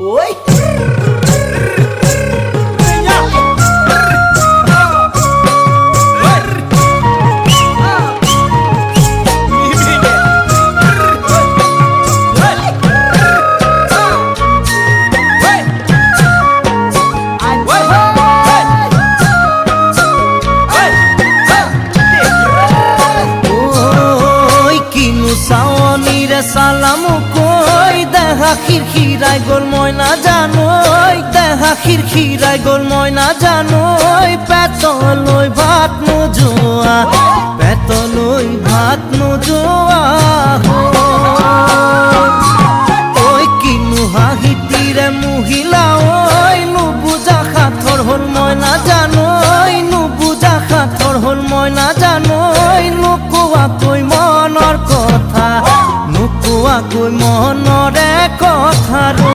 ওই সালাম কই দেখা খিরখিরাই গোল ময়না জানোই দেখা খিরখিরাই গোল ময়না জানোই পেতলই ভাত নোজোয়া পেতলই ভাত